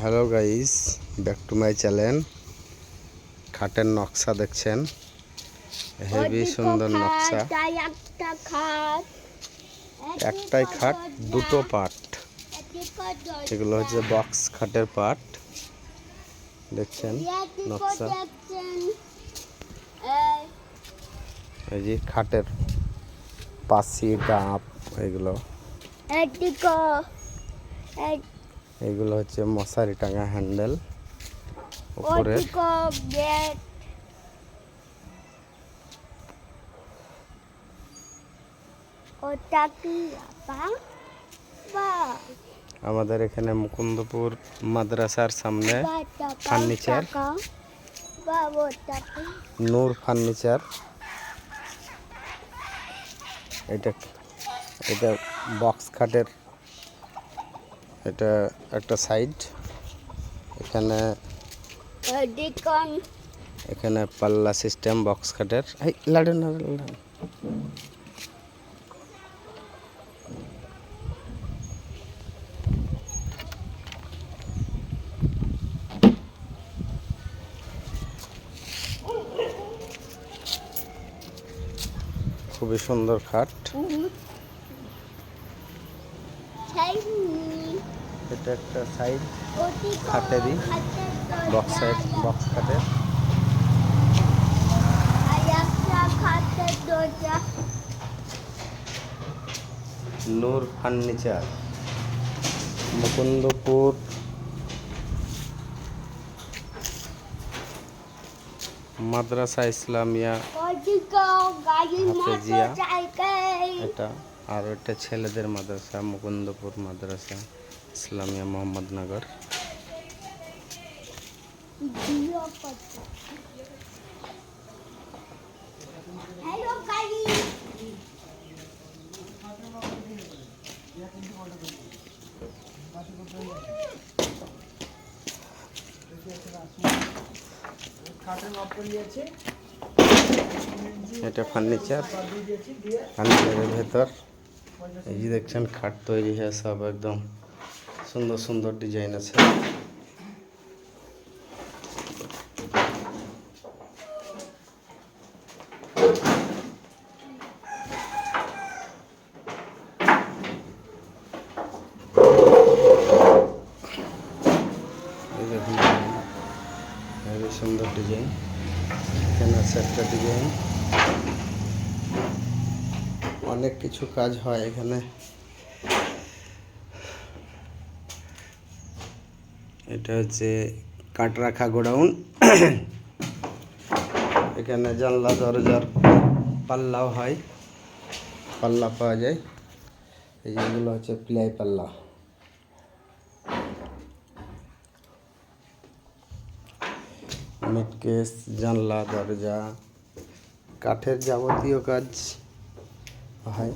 Hello guys, back to my channel. খাটের নকশা দেখছেন, হেভি সুন্দর নকশা। একটাই খাট, দুটো পার্ট। এগুলো হচ্ছে বক্স খাটের পার্ট। দেখছেন নকশা, এই যে খাটের পাশি ডাপ, এগুলো হচ্ছে মশারি টাঙা হ্যান্ডেল উপরে। আমাদের এখানে মুকুন্দপুর মাদ্রাসার সামনে ফার্নিচার, নূর ফার্নিচার। এটা বক্স খাটের, এটা একটা সাইড। এখানে পাল্লা সিস্টেম বক্স খাটের। খুবই সুন্দর খাট। এটা একটা সাইড খাটেরই, বক্স খাটের। নূর ফার্নিচার, মুকুন্দপুর মাদ্রাসা ইসলামিয়া হাফেজিয়া এটা। আর এটা ছেলেদের মাদ্রাসা, মুকুন্দপুর মাদ্রাসা ইসলামিয়া মোহাম্মদনগর। এটা ফার্নিচারের ভেতর এই যে দেখছেন খাট তৈরি হয়ে সব একদম সুন্দর সুন্দর ডিজাইন আছে। এই দেখুন খুবই সুন্দর ডিজাইন। এখানে আছে একটা ডিজাইন, অনেক কিছু কাজ হয় এখানে। এটা হচ্ছে কাঠ রাখা গোডাউন। এখানে জানলা দরজার পাল্লাও হয়, পাল্লা পাওয়া যায়। এই যেগুলো হচ্ছে প্লাই পাল্লা। মিটকেস, জানলা দরজা, কাঠের যাবতীয় কাজ হয়।